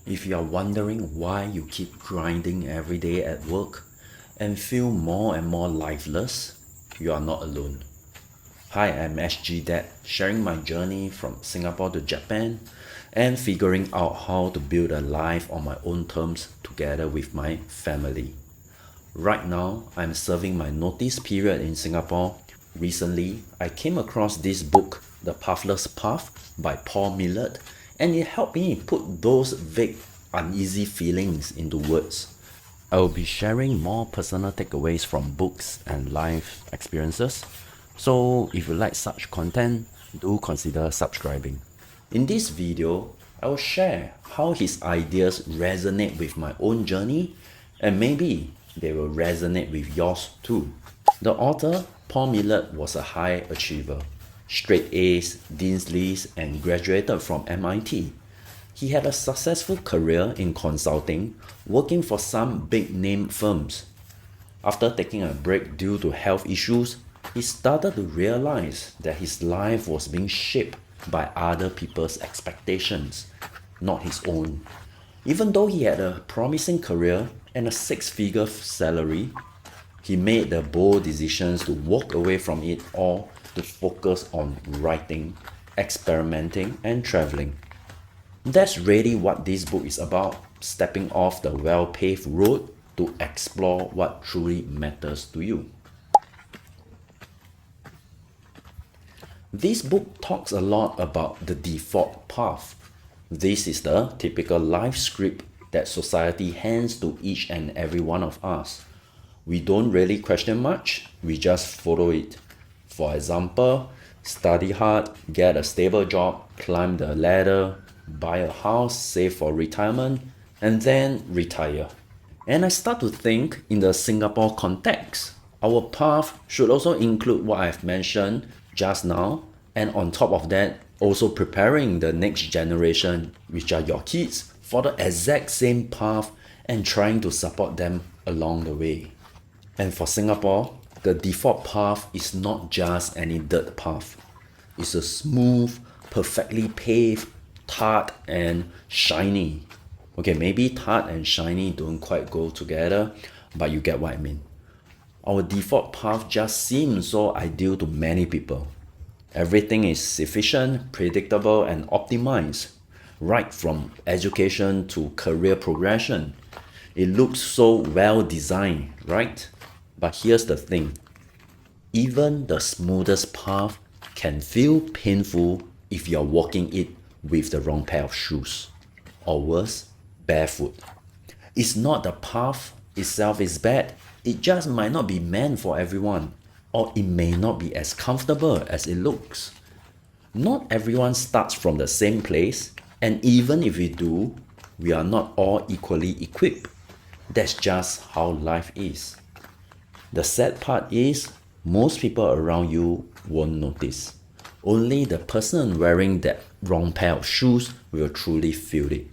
If you are wondering why you keep grinding every day at work and feel more and more lifeless, you are not alone. Hi, I'm SG Dad, sharing my journey from Singapore to Japan and figuring out how to build a life on my own terms together with my family. Right now, I'm serving my notice period in Singapore. Recently, I came across this book, The Pathless Path by Paul Millett, and it helped me put those vague, uneasy feelings into words. I will be sharing more personal takeaways from books and life experiences. So if you like such content, do consider subscribing. In this video, I will share how his ideas resonate with my own journey, and maybe they will resonate with yours too. The author, Paul Millett, was a high achiever. Straight A's, Dean's List, and graduated from MIT. He had a successful career in consulting, working for some big-name firms. After taking a break due to health issues, he started to realize that his life was being shaped by other people's expectations, not his own. Even though he had a promising career and a six-figure salary, he made the bold decisions to walk away from it all to focus on writing, experimenting, and traveling. That's really what this book is about, stepping off the well-paved road to explore what truly matters to you. This book talks a lot about the default path. This is the typical life script that society hands to each and every one of us. We don't really question much, we just follow it. For example, study hard, get a stable job, climb the ladder, buy a house, save for retirement, and then retire. And I start to think in the Singapore context, our path should also include what I've mentioned just now, and on top of that, also preparing the next generation, which are your kids, for the exact same path and trying to support them along the way. And for Singapore, the default path is not just any dirt path. It's a smooth, perfectly paved, tarred and shiny. Okay, maybe tarred and shiny don't quite go together, but you get what I mean. Our default path just seems so ideal to many people. Everything is efficient, predictable, and optimized, right from education to career progression. It looks so well designed, right? But here's the thing. Even the smoothest path can feel painful if you're walking it with the wrong pair of shoes. Or worse, barefoot. It's not the path itself is bad. It just might not be meant for everyone. Or it may not be as comfortable as it looks. Not everyone starts from the same place, and even if we do, we are not all equally equipped. That's just how life is. The sad part is, most people around you won't notice. Only the person wearing that wrong pair of shoes will truly feel it.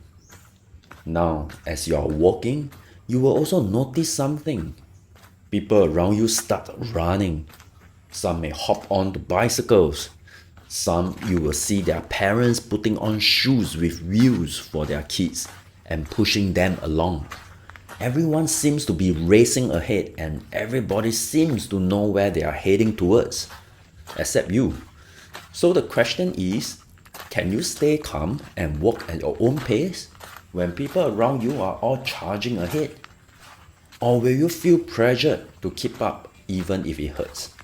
Now, as you are walking, you will also notice something. People around you start running. Some may hop onto bicycles. Some you will see their parents putting on shoes with wheels for their kids and pushing them along. Everyone seems to be racing ahead and everybody seems to know where they are heading towards, except you. So the question is, can you stay calm and walk at your own pace when people around you are all charging ahead? Or will you feel pressured to keep up even if it hurts?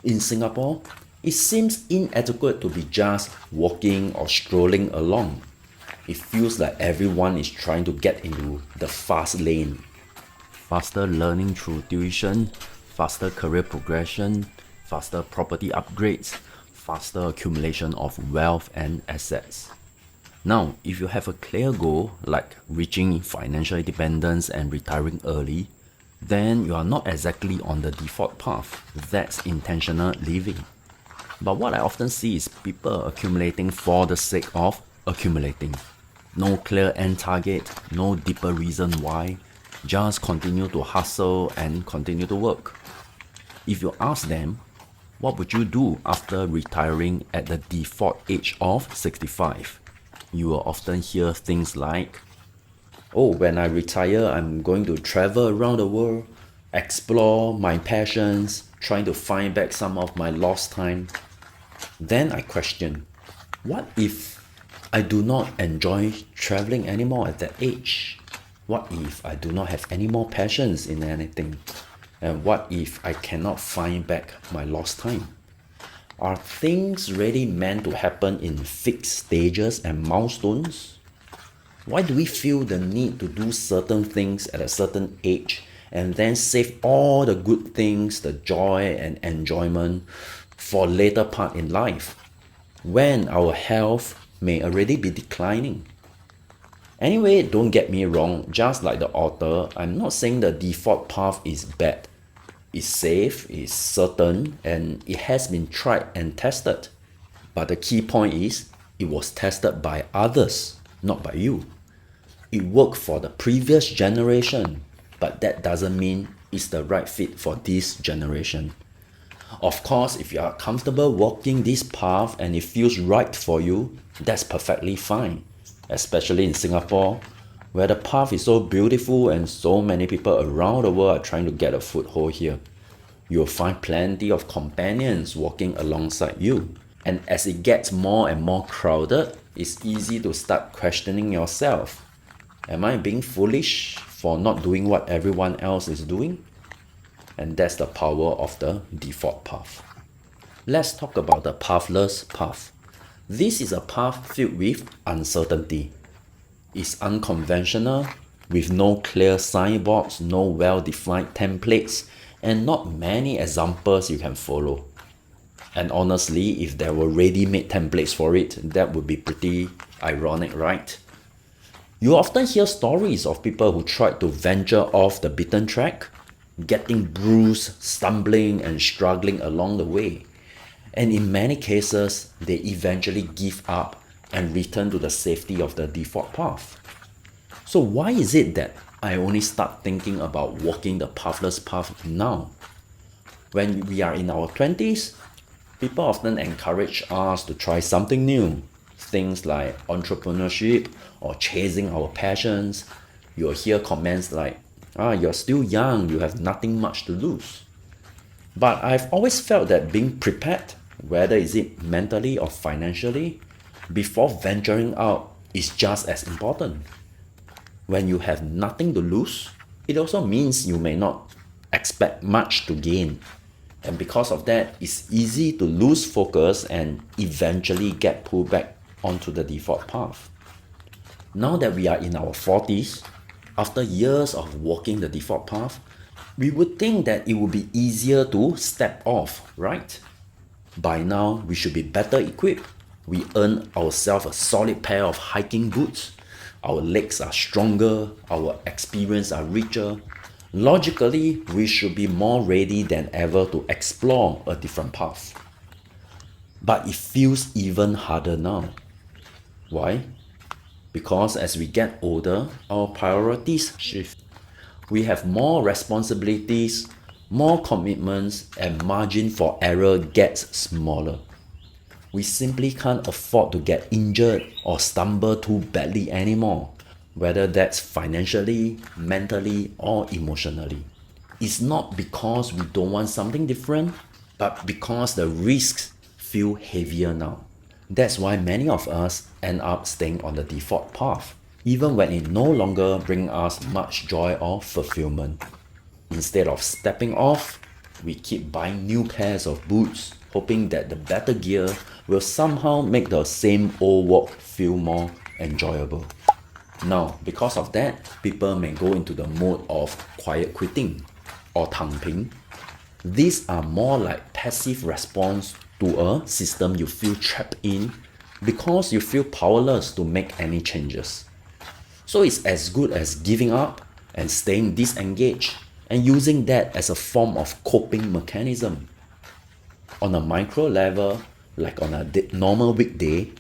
In Singapore, it seems inadequate to be just walking or strolling along. It feels like everyone is trying to get into the fast lane. Faster learning through tuition, faster career progression, faster property upgrades, faster accumulation of wealth and assets. Now, if you have a clear goal like reaching financial independence and retiring early, then you are not exactly on the default path. That's intentional living. But what I often see is people accumulating for the sake of accumulating. No clear end target, no deeper reason why, just continue to hustle and continue to work. If you ask them, what would you do after retiring at the default age of 65? You will often hear things like, Oh, when I retire, I'm going to travel around the world, explore my passions, trying to find back some of my lost time. Then I question, what if I do not enjoy traveling anymore at that age? What if I do not have any more passions in anything? And what if I cannot find back my lost time? Are things really meant to happen in fixed stages and milestones? Why do we feel the need to do certain things at a certain age and then save all the good things, the joy and enjoyment for later part in life when our health may already be declining? Anyway, don't get me wrong, just like the author, I'm not saying the default path is bad. It's safe, it's certain, and it has been tried and tested. But the key point is, it was tested by others, not by you. It worked for the previous generation, but that doesn't mean it's the right fit for this generation. Of course, if you are comfortable walking this path and it feels right for you, that's perfectly fine. Especially in Singapore, where the path is so beautiful and so many people around the world are trying to get a foothold here. You'll find plenty of companions walking alongside you. And as it gets more and more crowded, it's easy to start questioning yourself. Am I being foolish for not doing what everyone else is doing? And that's the power of the default path. Let's talk about the pathless path. This is a path filled with uncertainty. It's unconventional, with no clear signboards, no well-defined templates, and not many examples you can follow. And honestly, if there were ready-made templates for it, that would be pretty ironic, right? You often hear stories of people who tried to venture off the beaten track, getting bruised, stumbling, and struggling along the way. And in many cases, they eventually give up and return to the safety of the default path. So why is it that I only start thinking about walking the pathless path now? When we are in our 20s, people often encourage us to try something new. Things like entrepreneurship or chasing our passions. You'll hear comments like, you're still young, you have nothing much to lose. But I've always felt that being prepared, whether is it mentally or financially, before venturing out is just as important. When you have nothing to lose, it also means you may not expect much to gain. And because of that, it's easy to lose focus and eventually get pulled back onto the default path. Now that we are in our 40s, after years of walking the default path, we would think that it would be easier to step off, right? By now, we should be better equipped. We earn ourselves a solid pair of hiking boots. Our legs are stronger, our experience are richer. Logically, we should be more ready than ever to explore a different path. But it feels even harder now. Why? Because as we get older, our priorities shift. We have more responsibilities, more commitments, and margin for error gets smaller. We simply can't afford to get injured or stumble too badly anymore, whether that's financially, mentally, or emotionally. It's not because we don't want something different, but because the risks feel heavier now. That's why many of us end up staying on the default path, even when it no longer brings us much joy or fulfillment. Instead of stepping off, we keep buying new pairs of boots, hoping that the better gear will somehow make the same old walk feel more enjoyable. Now, because of that, people may go into the mode of quiet quitting or 躺平. These are more like passive response to a system you feel trapped in because you feel powerless to make any changes. So it's as good as giving up and staying disengaged and using that as a form of coping mechanism. On a micro level, like on a normal weekday,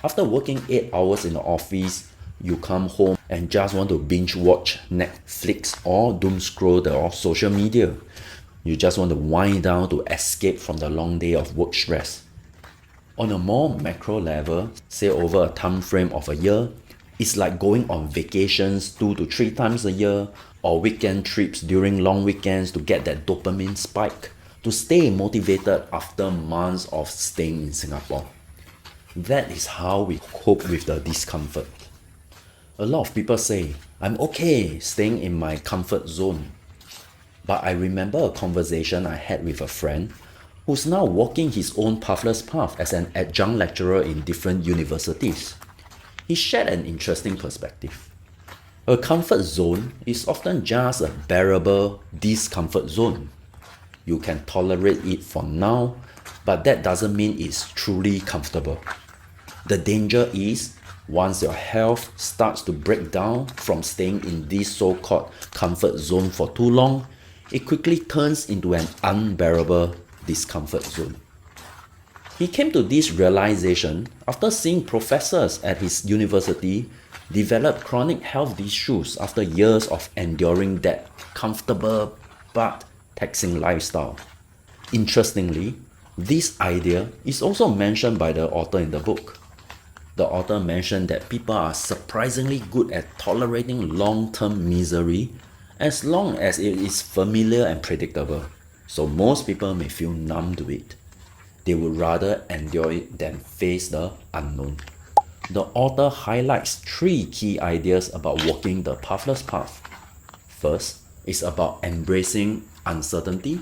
after working 8 hours in the office, you come home and just want to binge watch Netflix or doom scroll the social media. You just want to wind down to escape from the long day of work stress. On a more macro level, say over a time frame of a year, It's like going on vacations 2 to 3 times a year or weekend trips during long weekends to get that dopamine spike to stay motivated after months of staying in Singapore. That is how we cope with the discomfort. A lot of people say, I'm okay staying in my comfort zone. But I remember a conversation I had with a friend who's now walking his own pathless path as an adjunct lecturer in different universities. He shared an interesting perspective. A comfort zone is often just a bearable discomfort zone. You can tolerate it for now, but that doesn't mean it's truly comfortable. The danger is once your health starts to break down from staying in this so-called comfort zone for too long, it quickly turns into an unbearable discomfort zone. He came to this realization after seeing professors at his university develop chronic health issues after years of enduring that comfortable but taxing lifestyle. Interestingly, this idea is also mentioned by the author in the book. The author mentioned that people are surprisingly good at tolerating long-term misery as long as it is familiar and predictable. So most people may feel numb to it. They would rather endure it than face the unknown. The author highlights 3 key ideas about walking the pathless path. First is about embracing uncertainty.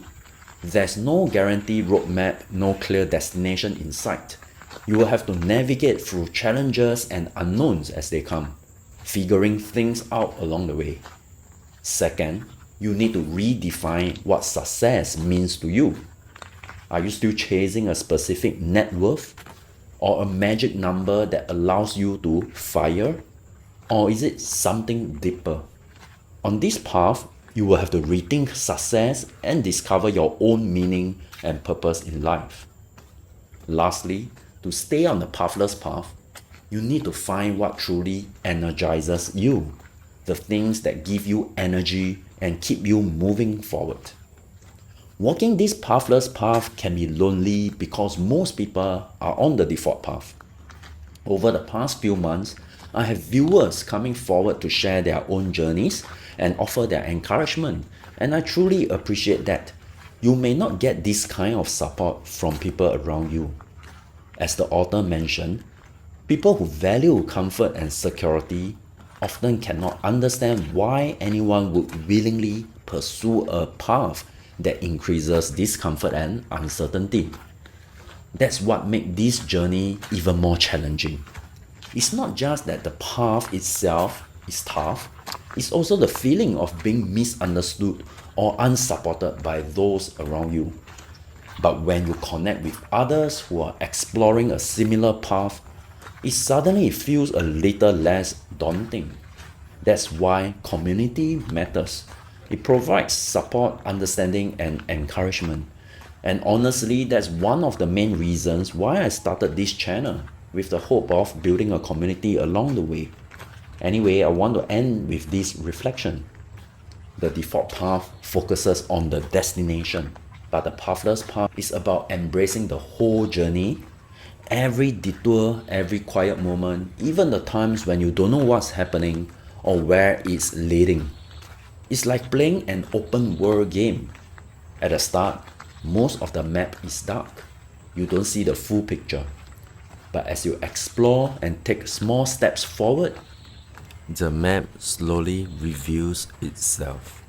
There's no guaranteed roadmap, no clear destination in sight. You will have to navigate through challenges and unknowns as they come, figuring things out along the way. Second, you need to redefine what success means to you. Are you still chasing a specific net worth or a magic number that allows you to fire? Or is it something deeper? On this path, you will have to rethink success and discover your own meaning and purpose in life. Lastly, to stay on the pathless path, you need to find what truly energizes you, the things that give you energy and keep you moving forward. Walking this pathless path can be lonely because most people are on the default path. Over the past few months, I have viewers coming forward to share their own journeys and offer their encouragement, and I truly appreciate that. You may not get this kind of support from people around you. As the author mentioned, people who value comfort and security often cannot understand why anyone would willingly pursue a path that increases discomfort and uncertainty. That's what makes this journey even more challenging. It's not just that the path itself is tough, it's also the feeling of being misunderstood or unsupported by those around you. But when you connect with others who are exploring a similar path, it suddenly feels a little less daunting. That's why community matters. It provides support, understanding, and encouragement. And honestly, that's one of the main reasons why I started this channel, with the hope of building a community along the way. Anyway, I want to end with this reflection. The default path focuses on the destination, but the pathless path is about embracing the whole journey. Every detour, every quiet moment, even the times when you don't know what's happening or where it's leading. It's like playing an open world game. At the start, most of the map is dark. You don't see the full picture. But as you explore and take small steps forward, the map slowly reveals itself.